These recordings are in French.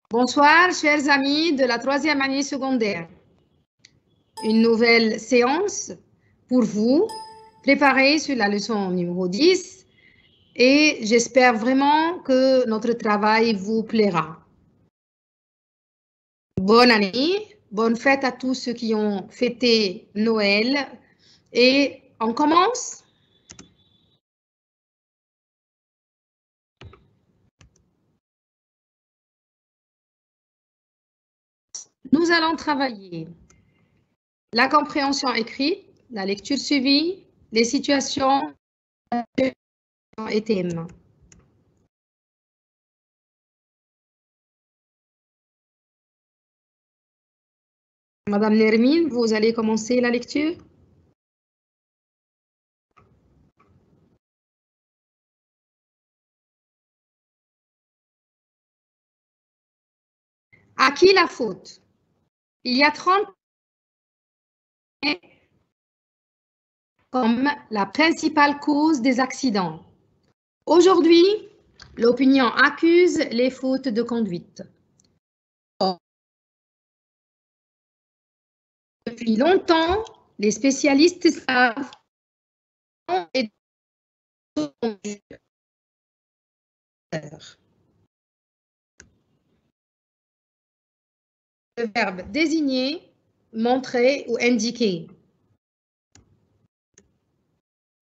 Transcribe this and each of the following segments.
Bonsoir, chers amis de la 3e année secondaire. Une nouvelle séance pour vous, préparée sur la leçon numéro 10 et j'espère vraiment que notre travail vous plaira. Bonne année, bonne fête à tous ceux qui ont fêté Noël et on commence. Nous allons travailler la compréhension écrite, la lecture suivie, les situations et thèmes. Madame Nermine, vous allez commencer la lecture. À qui la faute? Il y a 30 comme la principale cause des accidents. Aujourd'hui, l'opinion accuse les fautes de conduite. Depuis longtemps, les spécialistes savent et le verbe désigner, montrer ou indiquer.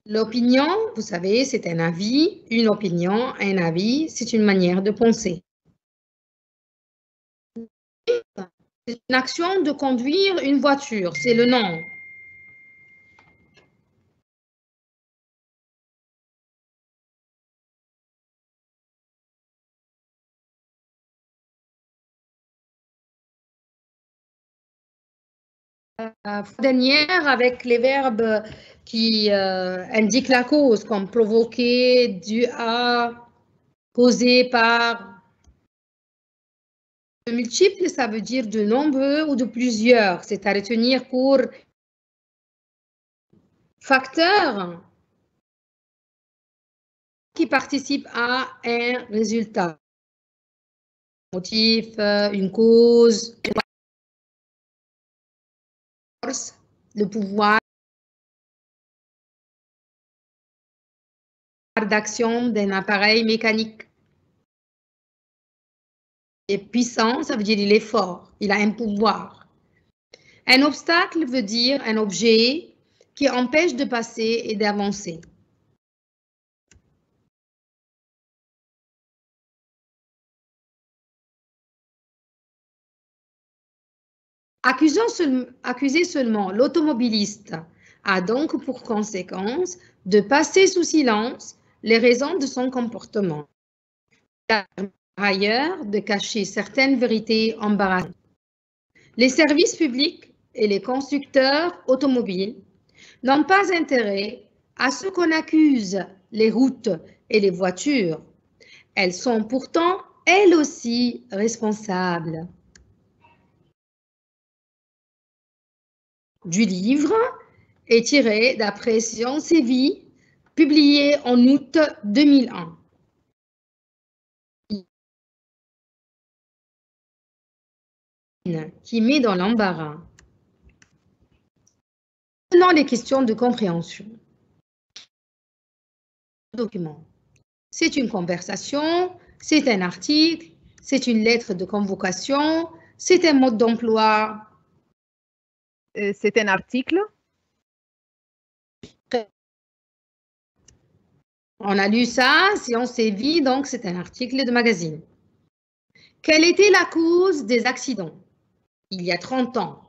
L'opinion, vous savez, c'est un avis, une opinion, un avis, c'est une manière de penser. C'est une action de conduire une voiture, c'est le nom. Dernière avec les verbes qui indiquent la cause, comme provoquer, dû à, causé par. De multiple, ça veut dire de nombreux ou de plusieurs. C'est à retenir pour facteurs qui participent à un résultat. Motif, une cause, le pouvoir d'action d'un appareil mécanique. Il est puissant, ça veut dire il est fort, il a un pouvoir. Un obstacle veut dire un objet qui empêche de passer et d'avancer. Accuser seulement l'automobiliste a donc pour conséquence de passer sous silence les raisons de son comportement. Par ailleurs, de cacher certaines vérités embarrassantes. Les services publics et les constructeurs automobiles n'ont pas intérêt à ce qu'on accuse les routes et les voitures. Elles sont pourtant, elles aussi, responsables. Du livre est tiré d'après Science et Vie, publié en août 2001. Qui met dans l'embarras. Maintenant, les questions de compréhension. Document. C'est une conversation, c'est un article, c'est une lettre de convocation, c'est un mode d'emploi. C'est un article. On a lu ça, Science et Vie, donc c'est un article de magazine. Quelle était la cause des accidents il y a 30 ans?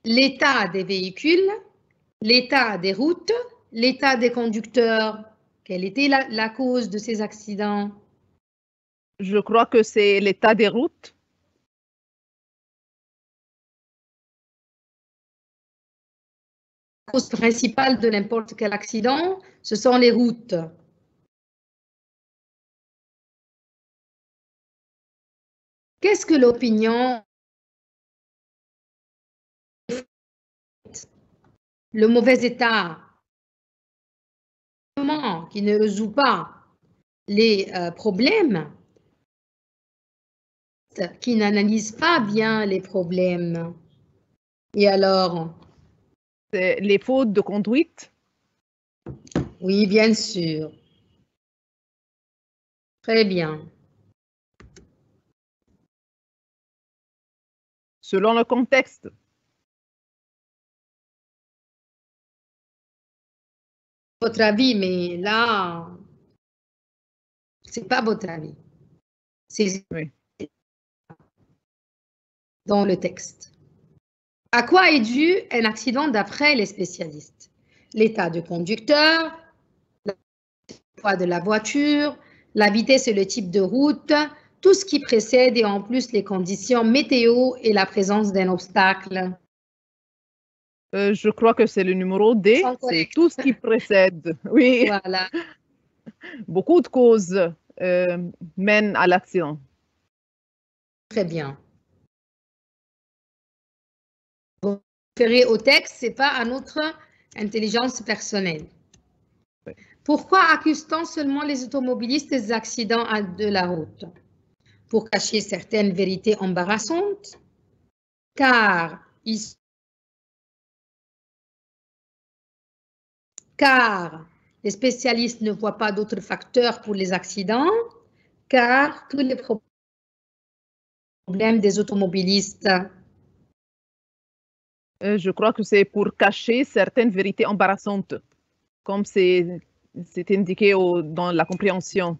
L'état des véhicules, l'état des routes, l'état des conducteurs. Quelle était la cause de ces accidents? Je crois que c'est l'état des routes. La cause principale de n'importe quel accident, ce sont les routes. Qu'est-ce que l'opinion? Le mauvais état qui ne résout pas. les problèmes, qui n'analysent pas bien les problèmes. Et alors? C'est les fautes de conduite. Oui, bien sûr. Très bien. Selon le contexte. Votre avis, mais là, c'est pas votre avis. C'est Oui. dans le texte. À quoi est dû un accident d'après les spécialistes? L'état du conducteur, le poids de la voiture, la vitesse et le type de route, tout ce qui précède et en plus les conditions météo et la présence d'un obstacle. Je crois que c'est le numéro D. C'est tout ce qui précède. Oui. Voilà. Beaucoup de causes mènent à l'accident. Très bien. Vous référez au texte, c'est pas à notre intelligence personnelle. Oui. Pourquoi accuse-t-on seulement les automobilistes des accidents de la route? Pour cacher certaines vérités embarrassantes, car les spécialistes ne voient pas d'autres facteurs pour les accidents, car tous les problèmes des automobilistes. Je crois que c'est pour cacher certaines vérités embarrassantes, comme c'est indiqué dans la compréhension.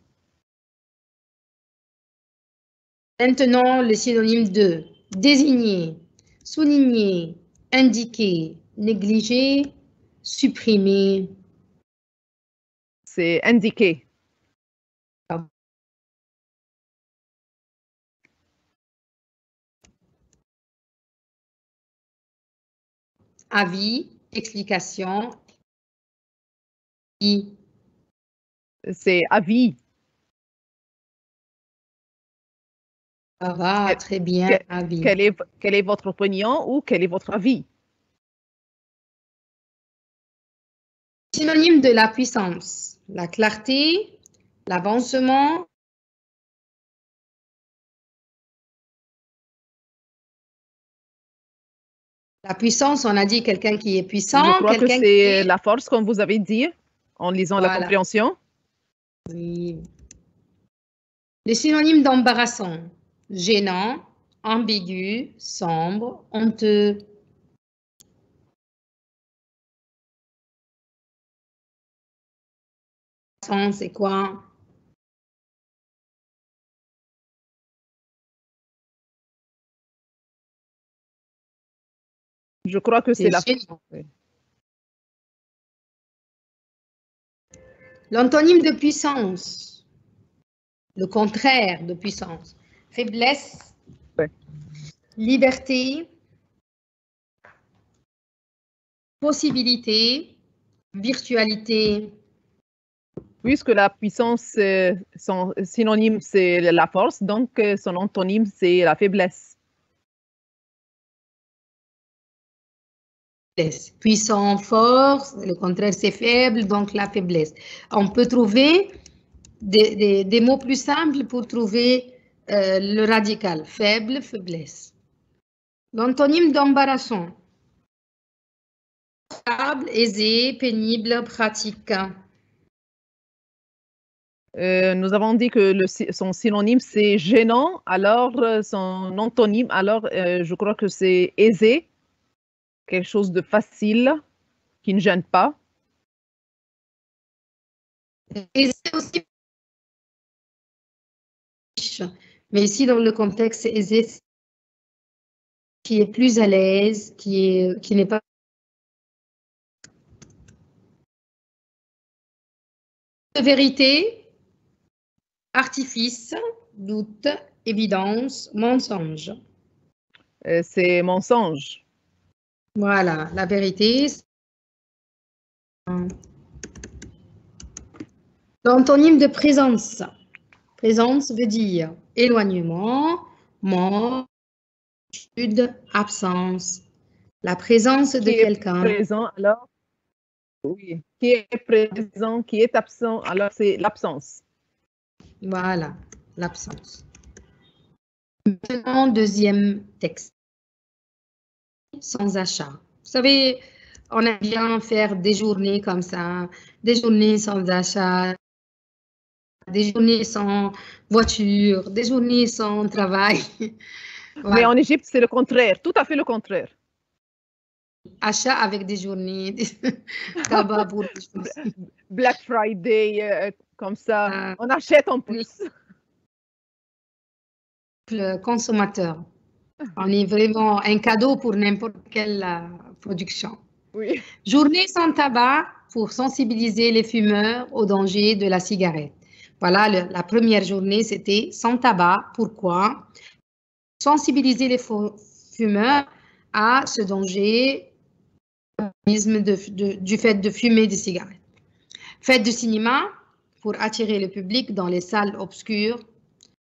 Maintenant, le synonyme de désigner, souligner, indiquer, négliger, supprimer. C'est indiqué. Avis, explication. C'est avis. Ça va, très bien, avis. Quelle est votre opinion ou quel est votre avis? Synonyme de la puissance, la clarté, l'avancement. La puissance, on a dit quelqu'un qui est puissant. Je crois que quelqu'un c'est la force, comme vous avez dit, en lisant la compréhension. Oui. Les synonymes d'embarrassant, gênant, ambigu, sombre, honteux. C'est quoi? Je crois que c'est la gênant. L'antonyme de puissance, le contraire de puissance, faiblesse, liberté, possibilité, virtualité. Puisque la puissance, son synonyme, c'est la force, donc son antonyme, c'est la faiblesse. Puissant, force, le contraire, c'est faible, donc la faiblesse. On peut trouver des mots plus simples pour trouver le radical. Faible, faiblesse. L'antonyme d'embarrassant. Stable, aisé, pénible, pratique. Nous avons dit que son synonyme, c'est gênant, alors son antonyme, alors je crois que c'est aisé, quelque chose de facile, qui ne gêne pas. Aisé aussi. Mais ici, dans le contexte, c'est aisé, qui est plus à l'aise, qui n'est pas. Vérité, artifice, doute, évidence, mensonge. C'est mensonge. Voilà, la vérité. L'antonyme de présence. Présence veut dire éloignement, mort, absence. La présence de quelqu'un. Présent, alors, oui. Qui est présent, qui est absent, alors c'est l'absence. Voilà, l'absence. Maintenant, deuxième texte. Sans achat. Vous savez, on aime bien faire des journées comme ça, des journées sans achat, des journées sans voiture, des journées sans travail. Mais Voilà. en Égypte, c'est le contraire, tout à fait le contraire. Achat avec des journées, tabac pour des journées. Black Friday, comme ça, Euh, on achète en oui, plus. le consommateur. On est vraiment un cadeau pour n'importe quelle production. Oui. Journée sans tabac pour sensibiliser les fumeurs au danger de la cigarette. Voilà, la première journée, c'était sans tabac. Pourquoi? Sensibiliser les fumeurs à ce danger du fait de fumer des cigarettes. Fête du cinéma pour attirer le public dans les salles obscures.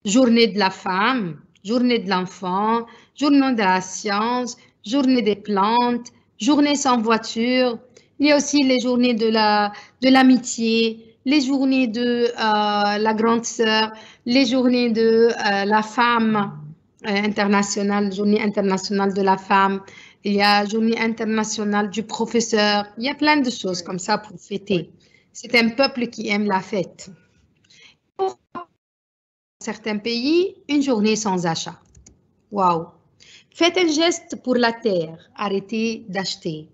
Journée de la femme, journée de l'enfant, journée de la science, journée des plantes, journée sans voiture. Il y a aussi les journées de l'amitié, les journées de la grande sœur, les journées de la femme internationale, journée internationale de la femme. Il y a journée internationale du professeur. Il y a plein de choses comme ça pour fêter. C'est un peuple qui aime la fête. Certains pays, une journée sans achat. Waouh! Faites un geste pour la terre, arrêtez d'acheter.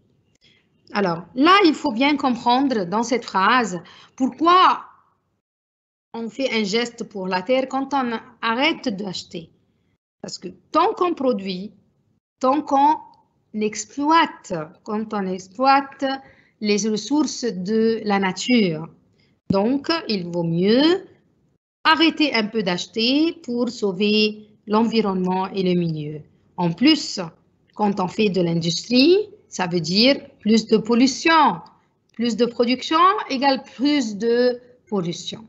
Alors là, il faut bien comprendre dans cette phrase pourquoi on fait un geste pour la terre quand on arrête d'acheter. Parce que tant qu'on produit, tant qu'on exploite, quand on exploite les ressources de la nature. Donc, il vaut mieux arrêter un peu d'acheter pour sauver l'environnement et le milieu. En plus, quand on fait de l'industrie, ça veut dire plus de pollution. Plus de production égale plus de pollution.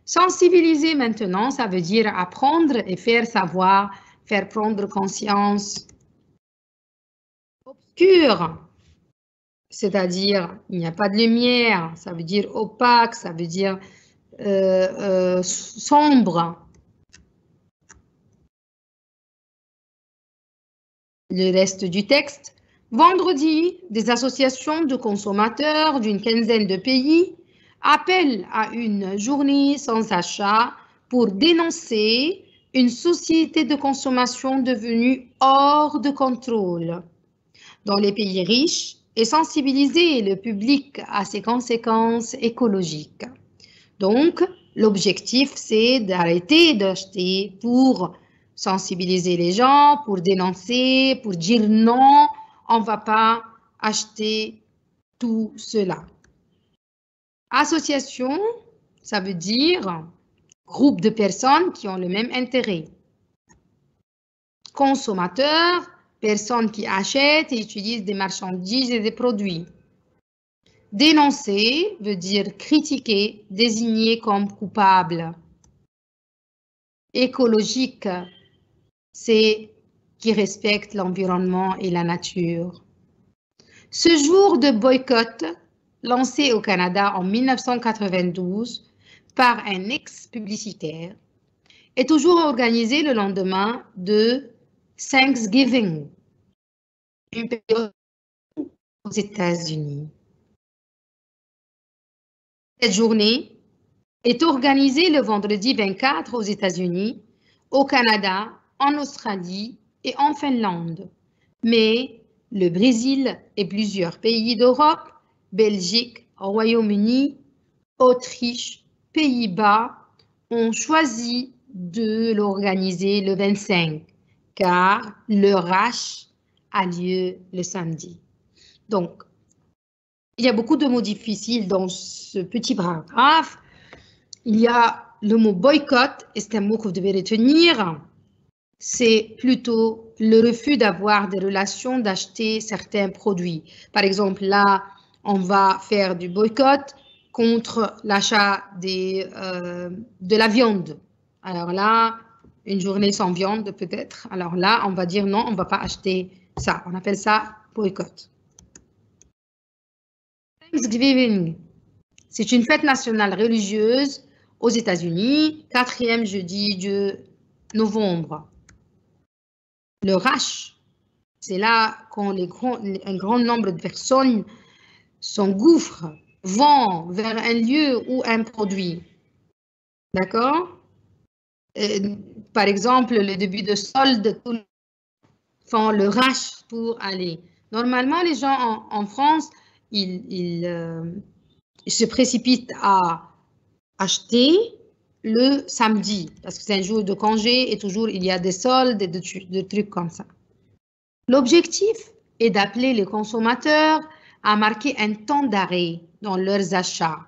Sensibiliser maintenant, ça veut dire apprendre et faire savoir, faire prendre conscience. Obscur, c'est-à-dire il n'y a pas de lumière, ça veut dire opaque, ça veut dire sombre. Le reste du texte. Vendredi, des associations de consommateurs d'une quinzaine de pays appellent à une journée sans achat pour dénoncer une société de consommation devenue hors de contrôle dans les pays riches et sensibiliser le public à ses conséquences écologiques. Donc, l'objectif, c'est d'arrêter d'acheter pour sensibiliser les gens, pour dénoncer, pour dire non, on ne va pas acheter tout cela. Association, ça veut dire groupe de personnes qui ont le même intérêt. Consommateur, personnes qui achètent et utilisent des marchandises et des produits. Dénoncer veut dire critiquer, désigner comme coupable. Écologique, c'est qui respecte l'environnement et la nature. Ce jour de boycott, lancé au Canada en 1992 par un ex-publicitaire, est toujours organisé le lendemain de Thanksgiving, une période aux États-Unis. Cette journée est organisée le vendredi 24 aux États-Unis, au Canada, en Australie et en Finlande. Mais le Brésil et plusieurs pays d'Europe, Belgique, Royaume-Uni, Autriche, Pays-Bas, ont choisi de l'organiser le 25, car le Rash a lieu le samedi. Donc, il y a beaucoup de mots difficiles dans ce petit paragraphe. Il y a le mot boycott, et c'est un mot que vous devez retenir. C'est plutôt le refus d'avoir des relations, d'acheter certains produits. Par exemple, là, on va faire du boycott contre l'achat de la viande. Alors là, une journée sans viande peut-être. Alors là, on va dire non, on ne va pas acheter ça. On appelle ça boycott. Thanksgiving, c'est une fête nationale religieuse aux États-Unis, 4e jeudi de novembre. Le rush, c'est là quand un grand nombre de personnes s'engouffrent, vont vers un lieu ou un produit. D'accord? Par exemple, le début de solde, tout font le rush pour aller. Normalement, les gens en France, ils se précipitent à acheter le samedi, parce que c'est un jour de congé et toujours il y a des soldes et de trucs comme ça. L'objectif est d'appeler les consommateurs à marquer un temps d'arrêt dans leurs achats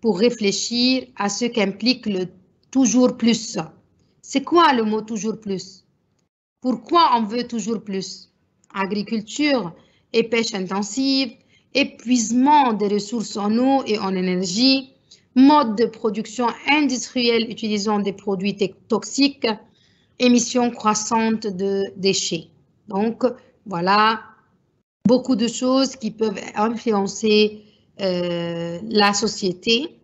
pour réfléchir à ce qu'implique le toujours plus. C'est quoi le mot toujours plus? Pourquoi on veut toujours plus? Agriculture et pêche intensive, épuisement des ressources en eau et en énergie, mode de production industrielle utilisant des produits toxiques, émissions croissantes de déchets. Donc, voilà beaucoup de choses qui peuvent influencer la société.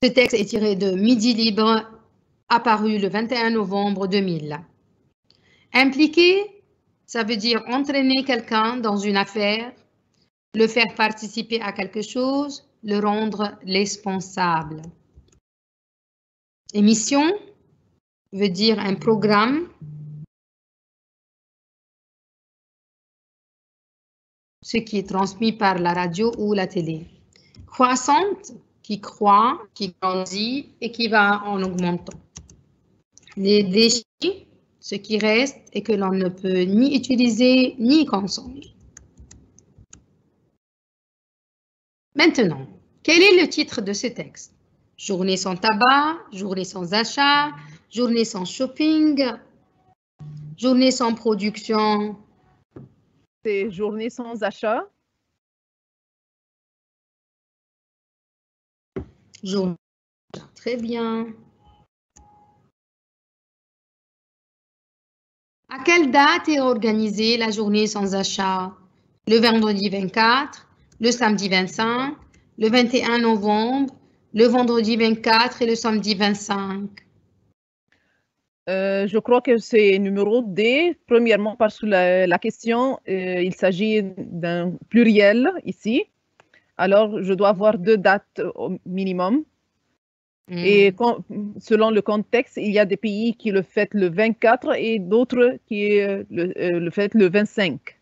Ce texte est tiré de Midi Libre, apparu le 21 novembre 2000. Impliquer, ça veut dire entraîner quelqu'un dans une affaire, le faire participer à quelque chose, le rendre responsable. Émission veut dire un programme, ce qui est transmis par la radio ou la télé. Croissante, qui croît, qui grandit et qui va en augmentant. Les déchets, ce qui reste et que l'on ne peut ni utiliser ni consommer. Maintenant, quel est le titre de ce texte? Journée sans tabac, journée sans achat, journée sans shopping, journée sans production. C'est journée sans achat. Journée. Très bien. À quelle date est organisée la journée sans achat? Le vendredi 24, le samedi 25, le 21 novembre, le vendredi 24 et le samedi 25. Je crois que c'est numéro D, premièrement parce que la question, il s'agit d'un pluriel ici. Alors, je dois avoir 2 dates au minimum. Et selon le contexte, il y a des pays qui le fêtent le 24 et d'autres qui le fêtent le 25.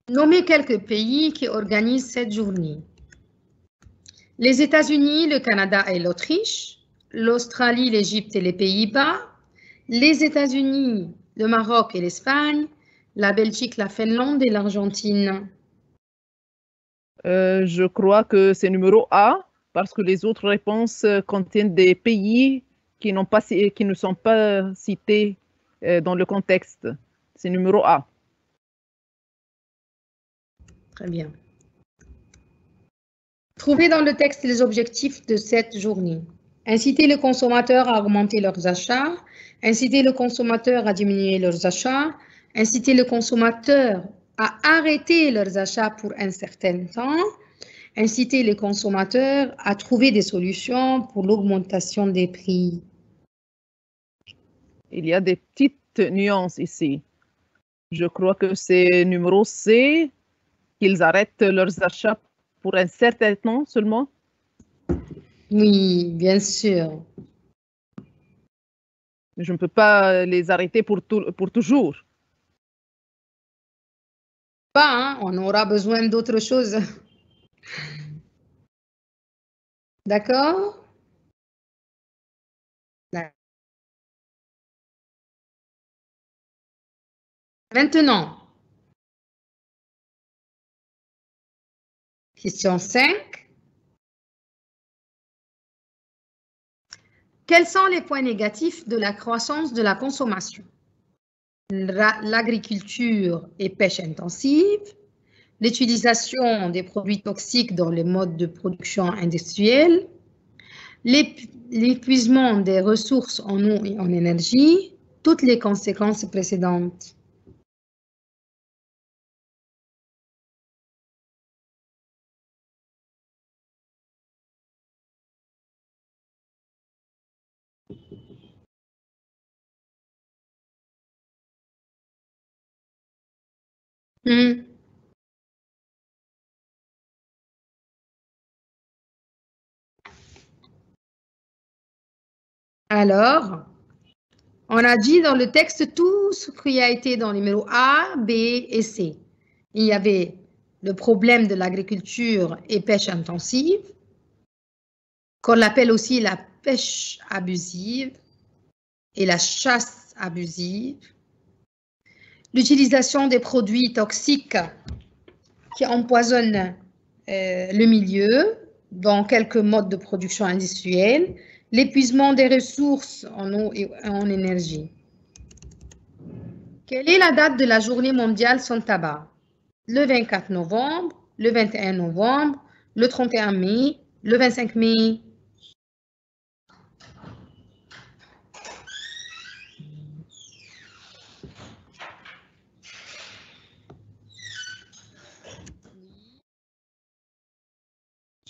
Nommez quelques pays qui organisent cette journée. Les États-Unis, le Canada et l'Autriche, l'Australie, l'Égypte et les Pays-Bas, les États-Unis, le Maroc et l'Espagne, la Belgique, la Finlande et l'Argentine. Je crois que c'est numéro A parce que les autres réponses contiennent des pays qui ne sont pas cités dans le contexte. C'est numéro A. Très bien. Trouvez dans le texte les objectifs de cette journée. Inciter les consommateurs à augmenter leurs achats, inciter le consommateur à diminuer leurs achats, inciter le consommateur à arrêter leurs achats pour un certain temps, inciter les consommateurs à trouver des solutions pour l'augmentation des prix. Il y a des petites nuances ici. Je crois que c'est numéro C, qu'ils arrêtent leurs achats pour un certain temps seulement. Oui, bien sûr. Je ne peux pas les arrêter pour toujours. Pas, hein? On aura besoin d'autre chose. D'accord? Maintenant, question 5. Quels sont les points négatifs de la croissance de la consommation? L'agriculture et pêche intensive, l'utilisation des produits toxiques dans les modes de production industrielle, l'épuisement des ressources en eau et en énergie, toutes les conséquences précédentes. Hmm. Alors, on a dit dans le texte tout ce qui a été dans les numéros A, B et C. Il y avait le problème de l'agriculture et pêche intensive, qu'on appelle aussi la pêche abusive et la chasse abusive, l'utilisation des produits toxiques qui empoisonnent le milieu dans quelques modes de production industrielle, l'épuisement des ressources en eau et en énergie. Quelle est la date de la journée mondiale sans tabac? Le 24 novembre, le 21 novembre, le 31 mai, le 25 mai.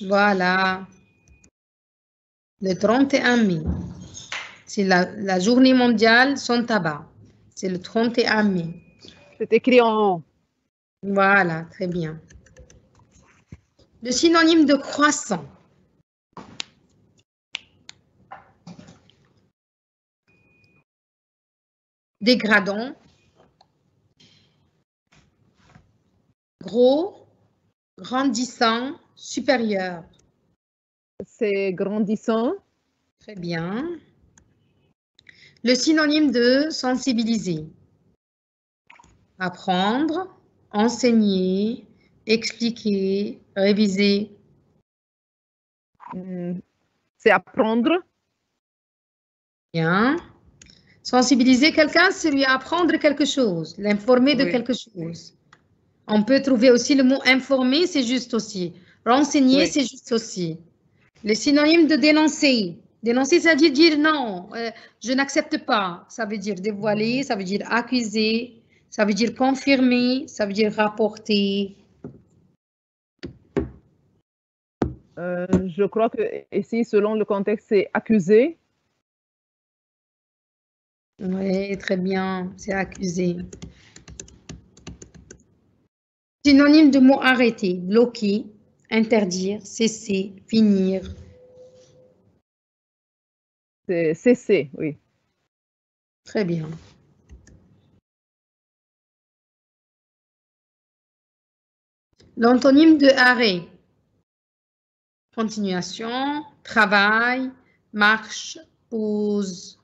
Voilà, le 31 mai. C'est la journée mondiale sans tabac. C'est le 31 mai. C'est écrit en haut. Voilà, très bien. Le synonyme de croissant. Dégradant. Gros, grandissant, supérieur. C'est grandissant. Très bien. Le synonyme de sensibiliser. Apprendre, enseigner, expliquer, réviser. C'est apprendre. Bien. Sensibiliser quelqu'un, c'est lui apprendre quelque chose, l'informer de Oui. quelque chose. On peut trouver aussi le mot informer, c'est juste aussi. Renseigner, Oui. c'est juste aussi. Le synonyme de dénoncer. Dénoncer, ça veut dire non, je n'accepte pas. Ça veut dire dévoiler, ça veut dire accuser, ça veut dire confirmer, ça veut dire rapporter. Je crois que ici, selon le contexte, c'est accuser. Oui, très bien, c'est accuser. Synonyme de mot arrêter, bloquer, interdire, cesser, finir. C'est cesser, oui. Très bien. L'antonyme de arrêt. Continuation, travail, marche, pause.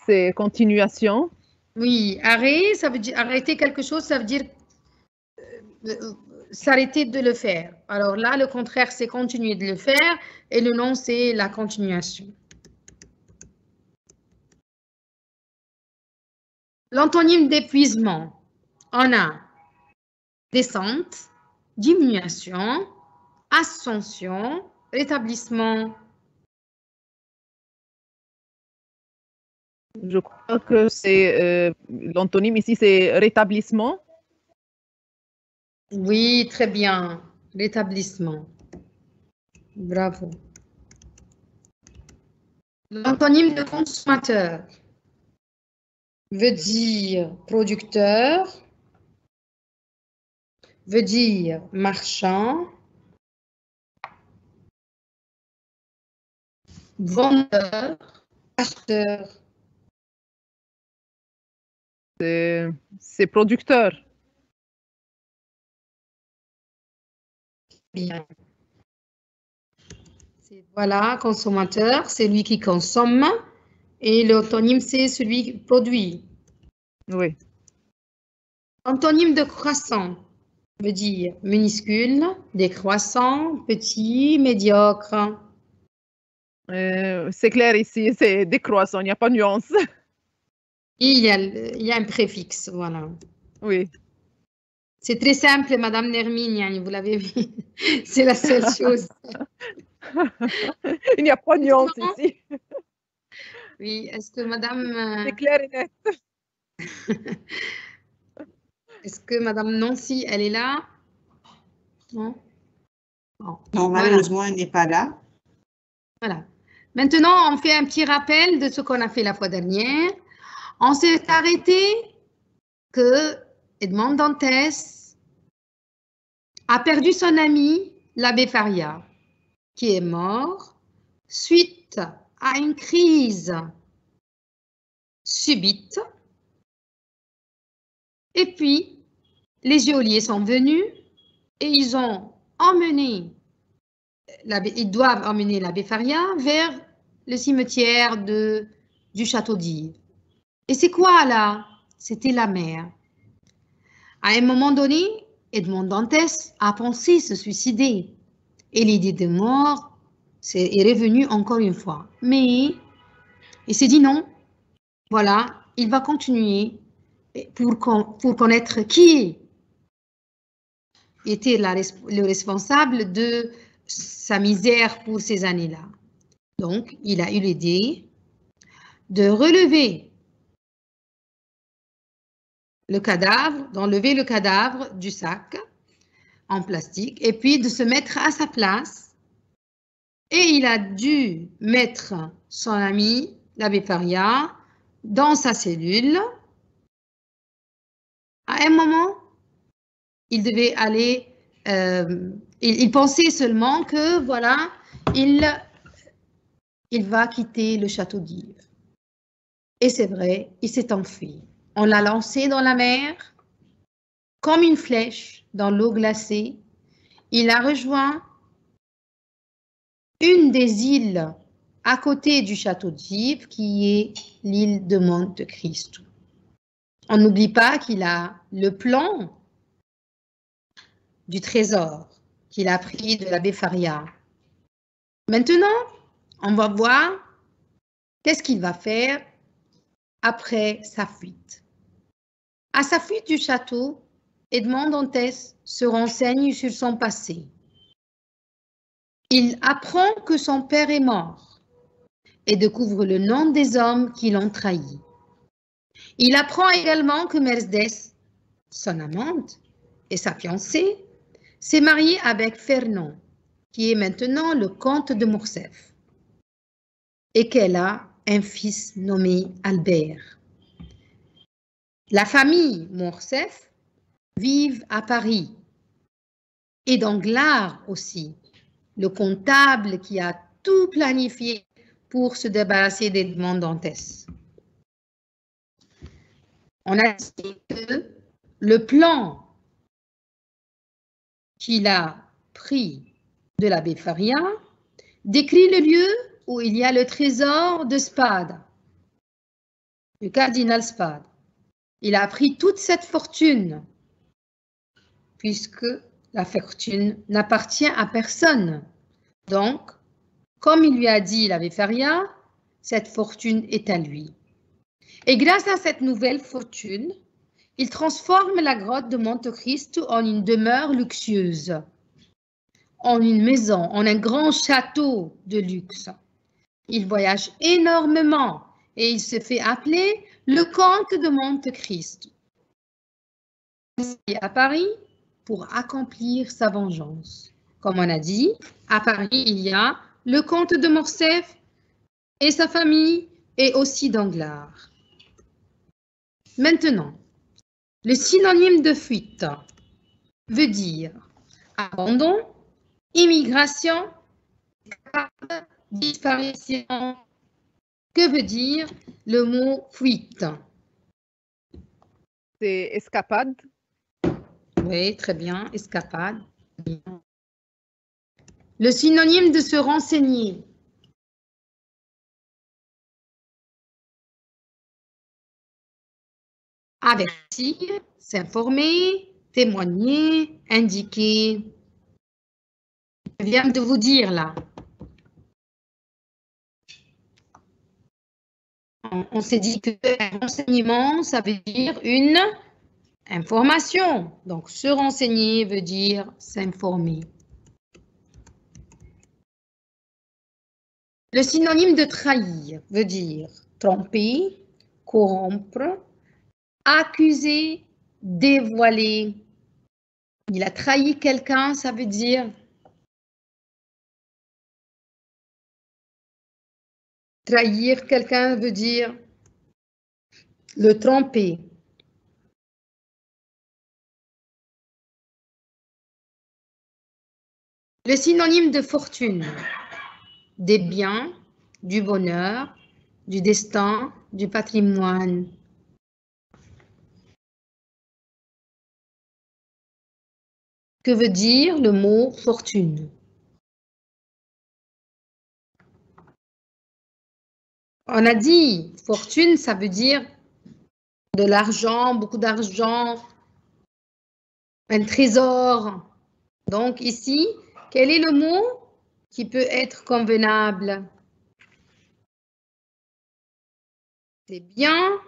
C'est continuation. Oui, arrêt, ça veut dire arrêter quelque chose, ça veut dire s'arrêter de le faire. Alors là, le contraire, c'est continuer de le faire et le nom, c'est la continuation. L'antonyme d'épuisement, on a descente, diminution, ascension, rétablissement. Je crois que c'est l'antonyme ici, c'est rétablissement. Oui, très bien. Rétablissement. Bravo. L'antonyme de consommateur veut dire producteur, veut dire marchand, vendeur, acheteur. C'est producteur. Bien. Voilà, consommateur, c'est lui qui consomme. Et l'antonyme, c'est celui qui produit. Oui. Antonyme de croissant veut dire minuscule, décroissant, petit, médiocre. C'est clair ici, c'est décroissant, il n'y a pas de nuance. Il y a un préfixe, voilà. Oui. C'est très simple, Madame Nermine, vous l'avez vu. C'est la seule chose. Il n'y a pas de nuance ici. Oui, est-ce que Madame... C'est clair et net. Est-ce que Madame Nancy, elle est là? Non? Non, malheureusement, elle n'est pas là. Voilà. Maintenant, on fait un petit rappel de ce qu'on a fait la fois dernière. On s'est arrêté que Edmond Dantès a perdu son ami, l'abbé Faria, qui est mort suite à une crise subite. Et puis, les geôliers sont venus et ils doivent emmener l'abbé Faria vers le cimetière du château d'Yves. Et c'est quoi là? C'était la mer. À un moment donné, Edmond Dantès a pensé se suicider. Et l'idée de mort est revenue encore une fois. Mais il s'est dit non, voilà, il va continuer pour connaître qui était le responsable de sa misère pour ces années-là. Donc, il a eu l'idée de relever le cadavre, d'enlever le cadavre du sac en plastique et puis de se mettre à sa place. Et il a dû mettre son ami, l'abbé Faria, dans sa cellule. À un moment, il devait aller, il pensait seulement que, voilà, il va quitter le château d'Yves. Et c'est vrai, il s'est enfui. On l'a lancé dans la mer, comme une flèche dans l'eau glacée. Il a rejoint une des îles à côté du château d'Yves, qui est l'île de Monte Cristo. On n'oublie pas qu'il a le plan du trésor qu'il a pris de l'abbé Faria. Maintenant, on va voir qu'est-ce qu'il va faire après sa fuite. À sa fuite du château, Edmond Dantès se renseigne sur son passé. Il apprend que son père est mort et découvre le nom des hommes qui l'ont trahi. Il apprend également que Mercedes, son amante et sa fiancée, s'est mariée avec Fernand, qui est maintenant le comte de Morcerf, et qu'elle a un fils nommé Albert. La famille Morcerf vit à Paris, et Danglars aussi, le comptable qui a tout planifié pour se débarrasser d'Edmond Dantès. On a dit que le plan qu'il a pris de l'abbé Faria décrit le lieu où il y a le trésor de Spada, le cardinal Spada. Il a pris toute cette fortune, puisque la fortune n'appartient à personne. Donc, comme il lui a dit l'abbé Faria, cette fortune est à lui. Et grâce à cette nouvelle fortune, il transforme la grotte de Monte Cristo en une demeure luxueuse, en une maison, en un grand château de luxe. Il voyage énormément et il se fait appeler le comte de Monte Cristo. Il est à Paris pour accomplir sa vengeance. Comme on a dit, à Paris, il y a le comte de Morcerf et sa famille et aussi Danglars. Maintenant, le synonyme de fuite veut dire abandon, immigration, disparition. Que veut dire le mot fuite? C'est escapade. Oui, très bien, escapade. Le synonyme de se renseigner. Avertir, s'informer, témoigner, indiquer. Je viens de vous dire là. On s'est dit que un renseignement, ça veut dire une information. Donc, se renseigner veut dire s'informer. Le synonyme de trahir veut dire tromper, corrompre, accuser, dévoiler. Il a trahi quelqu'un, ça veut dire Trahir quelqu'un veut dire le tromper. Le synonyme de fortune, des biens, du bonheur, du destin, du patrimoine. Que veut dire le mot fortune? On a dit, fortune, ça veut dire de l'argent, beaucoup d'argent, un trésor. Donc ici, quel est le mot qui peut être convenable? Des biens,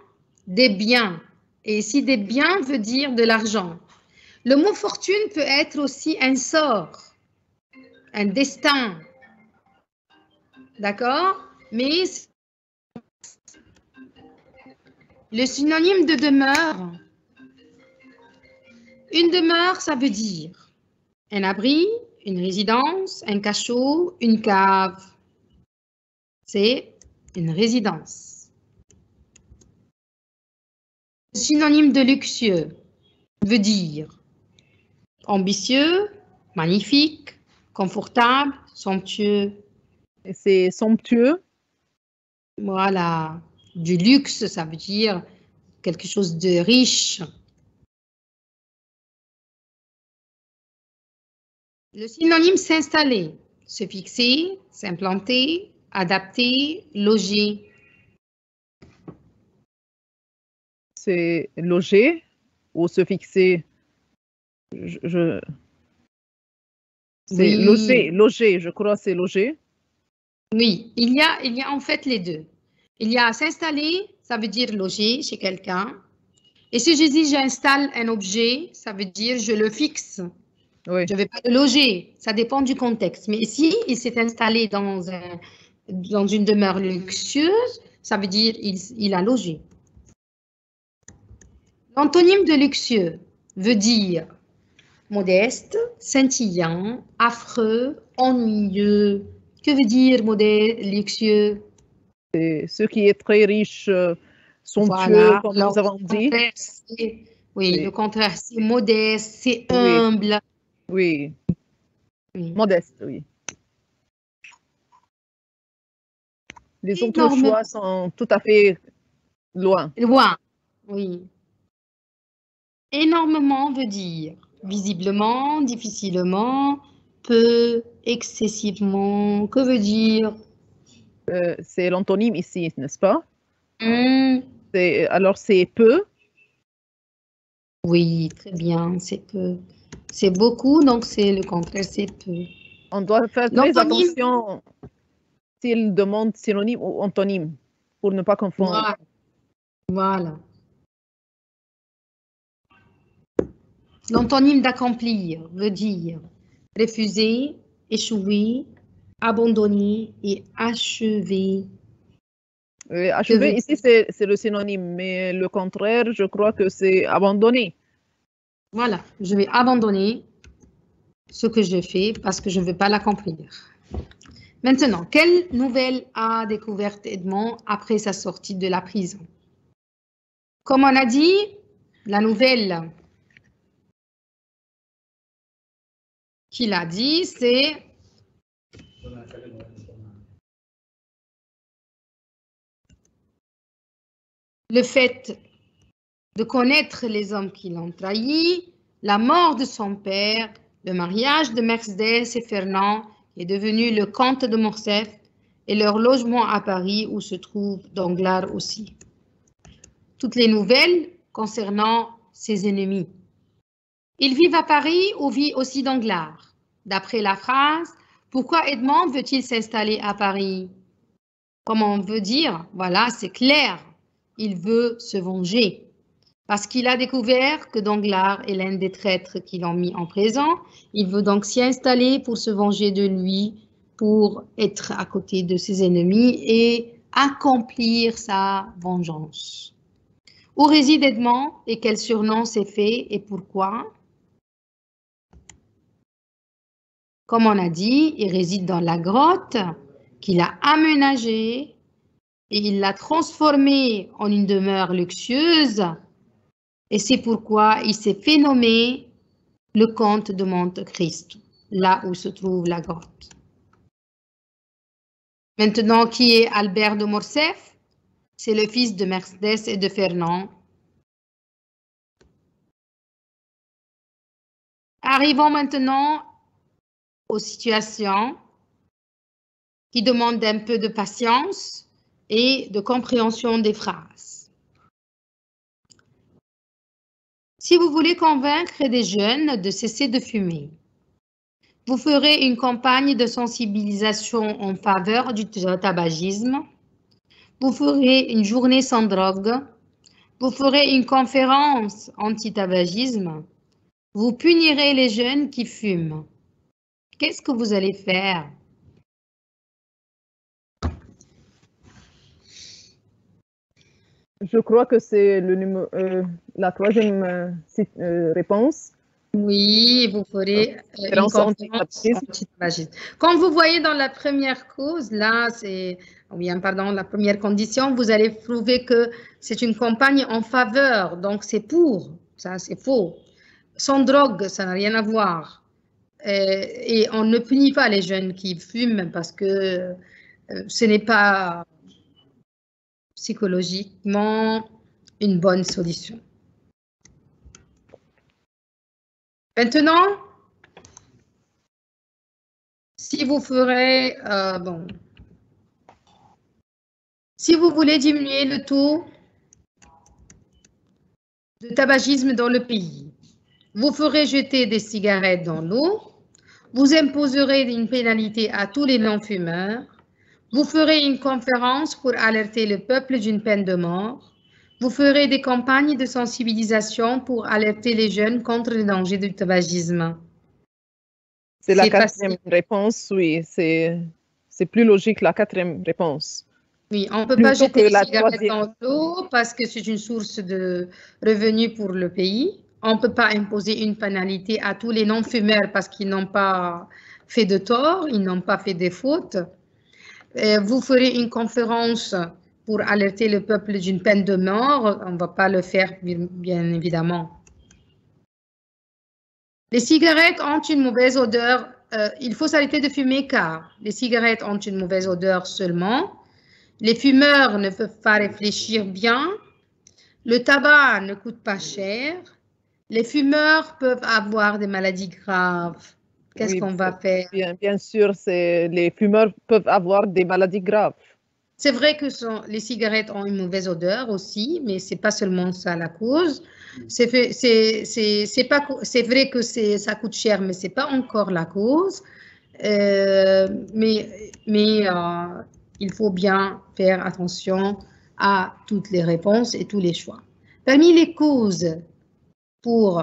des biens. Et ici, des biens veut dire de l'argent. Le mot fortune peut être aussi un sort, un destin. D'accord? Mais le synonyme de demeure, une demeure, ça veut dire un abri, une résidence, un cachot, une cave. C'est une résidence. Le synonyme de luxueux veut dire ambitieux, magnifique, confortable, somptueux. C'est somptueux. Voilà. Du luxe, ça veut dire quelque chose de riche. Le synonyme s'installer, se fixer, s'implanter, adapter, loger. C'est loger ou se fixer. C'est Oui. loger, je crois c'est loger. Oui, il y a en fait les deux. Il y a s'installer, ça veut dire loger chez quelqu'un. Et si je dis j'installe un objet, ça veut dire je le fixe. Oui. Je ne vais pas le loger, ça dépend du contexte. Mais ici, il s'est installé dans une demeure luxueuse, ça veut dire il a logé. L'antonyme de luxueux veut dire modeste, scintillant, affreux, ennuyeux. Que veut dire modeste, luxueux? C'est ce qui est très riche, somptueux, Voilà. comme Alors, nous avons dit. Oui, le contraire, c'est modeste, c'est humble. Oui. Oui. Modeste, oui. Les autres choix sont tout à fait loin. Loin, oui. Énormément veut dire visiblement, difficilement, peu, excessivement. Que veut dire? C'est l'antonyme ici, n'est-ce pas? Alors, c'est peu. Oui, très bien, c'est peu. C'est beaucoup, donc c'est le contraire, c'est peu. On doit faire très attention s'il demande synonyme ou antonyme pour ne pas confondre. Voilà. L'antonyme d'accomplir veut dire refuser, échouer, abandonner et achever. Achever, ici, c'est le synonyme, mais le contraire, je crois que c'est abandonner. Voilà, je vais abandonner ce que je fais parce que je ne veux pas l'accomplir. Maintenant, quelle nouvelle a découverte Edmond après sa sortie de la prison? Comme on a dit, la nouvelle qu'il a dit, c'est le fait de connaître les hommes qui l'ont trahi, la mort de son père, le mariage de Mercedes et Fernand, qui est devenu le comte de Morcerf, et leur logement à Paris où se trouve Danglars aussi. Toutes les nouvelles concernant ses ennemis. Ils vivent à Paris ou vit aussi Danglars? D'après la phrase, pourquoi Edmond veut-il s'installer à Paris? Comme on veut dire, voilà, c'est clair, il veut se venger. Parce qu'il a découvert que Danglars est l'un des traîtres qui l'ont mis en prison. Il veut donc s'y installer pour se venger de lui, pour être à côté de ses ennemis et accomplir sa vengeance. Où réside Edmond et quel surnom s'est fait et pourquoi? Comme on a dit, il réside dans la grotte qu'il a aménagée et il l'a transformée en une demeure luxueuse. Et c'est pourquoi il s'est fait nommer le comte de Monte Cristo, là où se trouve la grotte. Maintenant, qui est Albert de Morcerf? C'est le fils de Mercedes et de Fernand. Arrivons maintenant aux situations qui demandent un peu de patience et de compréhension des phrases. Si vous voulez convaincre des jeunes de cesser de fumer, vous ferez une campagne de sensibilisation en faveur du tabagisme. Vous ferez une journée sans drogue. Vous ferez une conférence anti-tabagisme. Vous punirez les jeunes qui fument. Qu'est-ce que vous allez faire? Je crois que c'est la troisième réponse. Oui, vous ferez une conférence anti-tabagisme. Comme vous voyez dans la première cause, là, la première condition, vous allez prouver que c'est une campagne en faveur, donc c'est pour, ça c'est faux. Sans drogue, ça n'a rien à voir. Et on ne punit pas les jeunes qui fument parce que ce n'est pas psychologiquement une bonne solution. Maintenant, si vous ferez, si vous voulez diminuer le taux de tabagisme dans le pays, vous ferez jeter des cigarettes dans l'eau, vous imposerez une pénalité à tous les non-fumeurs, vous ferez une conférence pour alerter le peuple d'une peine de mort, vous ferez des campagnes de sensibilisation pour alerter les jeunes contre les dangers du tabagisme. C'est la quatrième réponse, oui. C'est plus logique la quatrième réponse. Oui, on ne peut pas jeter les cigarettes dans l'eau parce que c'est une source de revenus pour le pays. On ne peut pas imposer une pénalité à tous les non-fumeurs parce qu'ils n'ont pas fait de tort, ils n'ont pas fait des fautes. Vous ferez une conférence pour alerter le peuple d'une peine de mort. On ne va pas le faire, bien évidemment. Les cigarettes ont une mauvaise odeur. Il faut s'arrêter de fumer car les cigarettes ont une mauvaise odeur seulement. Les fumeurs ne peuvent pas réfléchir bien. Le tabac ne coûte pas cher. Les fumeurs peuvent avoir des maladies graves. Qu'est-ce qu'on va faire? Bien sûr, les fumeurs peuvent avoir des maladies graves. C'est vrai que les cigarettes ont une mauvaise odeur aussi, mais ce n'est pas seulement ça la cause. C'est vrai que ça coûte cher, mais ce n'est pas encore la cause. Il faut bien faire attention à toutes les réponses et tous les choix. Parmi les causes pour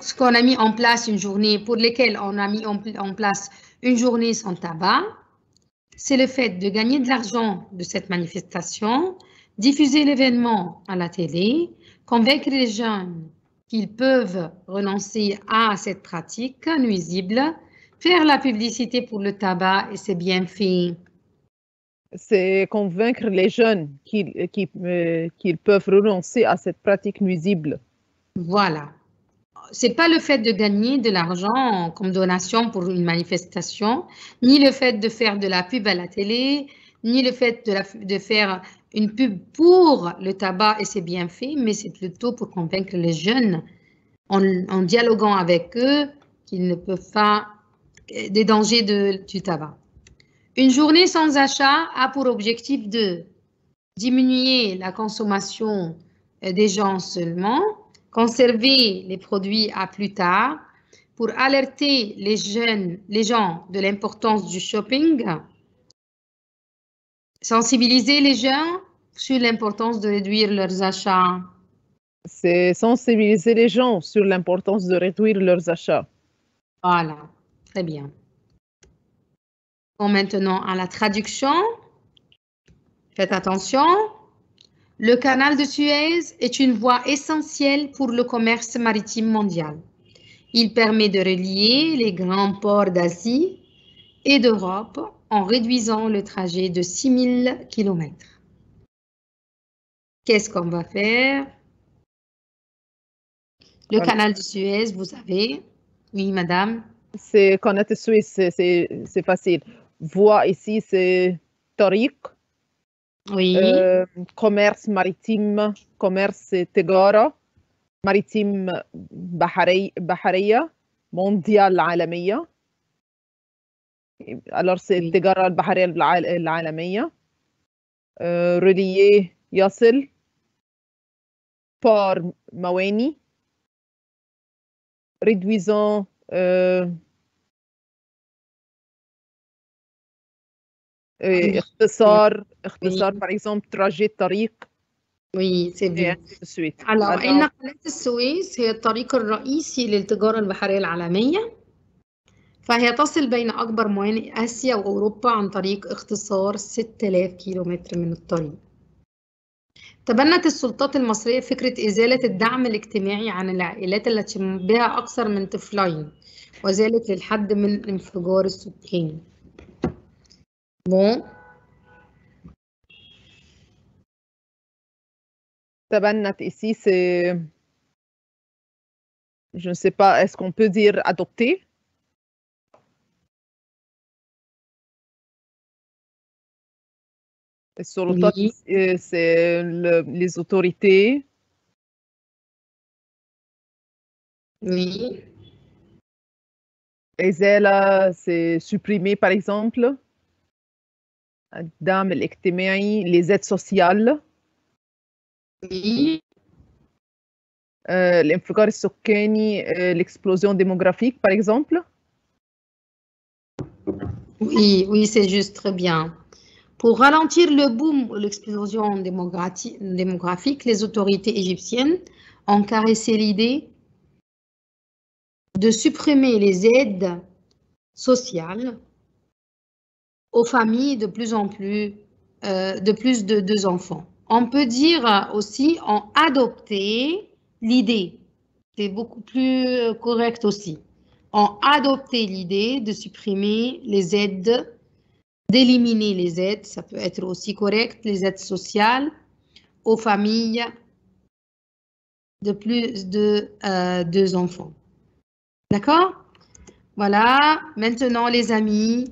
ce qu'on a mis en place une journée, pour lesquelles on a mis en place une journée sans tabac, c'est le fait de gagner de l'argent de cette manifestation, diffuser l'événement à la télé, convaincre les jeunes qu'ils peuvent renoncer à cette pratique nuisible, faire la publicité pour le tabac et ses bienfaits. C'est convaincre les jeunes qu'ils peuvent renoncer à cette pratique nuisible. Voilà. Ce n'est pas le fait de gagner de l'argent comme donation pour une manifestation, ni le fait de faire de la pub à la télé, ni le fait de faire une pub pour le tabac et ses bienfaits, mais c'est plutôt pour convaincre les jeunes en dialoguant avec eux qu'ils ne peuvent pas des dangers du tabac. Une journée sans achat a pour objectif de diminuer la consommation des gens seulement, conserver les produits à plus tard, pour alerter les gens de l'importance du shopping, sensibiliser les gens sur l'importance de réduire leurs achats. C'est sensibiliser les gens sur l'importance de réduire leurs achats. Voilà, très bien. Bon, maintenant à la traduction. Faites attention. Le canal de Suez est une voie essentielle pour le commerce maritime mondial. Il permet de relier les grands ports d'Asie et d'Europe en réduisant le trajet de 6000 km. Qu'est-ce qu'on va faire? Le canal de Suez, vous savez. Oui, madame. C'est connaître Suisse, c'est facile. Voie ici, c'est طريق. Oui. Commerce maritime, commerce c'est تجارة. maritime بحرية mondiale عالمية. Alors c'est التجارة البحرية العالمية. relier يصل. port مواني. réduisant اختصار par exemple trajet طريق. Oui, c'est bien. suite. Alors, إن قناة السويس هي الطريق الرئيسي للتجارة البحرية العالمية، فهي تصل بين أكبر موانئ آسيا وأوروبا عن طريق اختصار 6000 كيلومتر من الطريق. تبنت السلطات المصرية فكرة إزالة الدعم الاجتماعي عن العائلات التي بها أكثر من طفلين، وذلك للحد من الانفجار السكاني. Bon. تبنت ici, c'est... Je ne sais pas, est-ce qu'on peut dire adopter? Oui. C'est les autorités. Oui. إزالة, c'est supprimer par exemple. الدعم الاجتماعي, les aides sociales. Oui. الانفجار السكاني, l'explosion démographique par exemple. Oui, oui, c'est juste, très bien. Pour ralentir le boom ou l'explosion démographique, les autorités égyptiennes ont caressé l'idée de supprimer les aides sociales aux familles de plus de 2 enfants. On peut dire aussi ont adopté l'idée, c'est beaucoup plus correct aussi, ont adopté l'idée de supprimer les aides, d'éliminer les aides, ça peut être aussi correct, les aides sociales aux familles de plus de 2 enfants. D'accord? Voilà, maintenant les amis,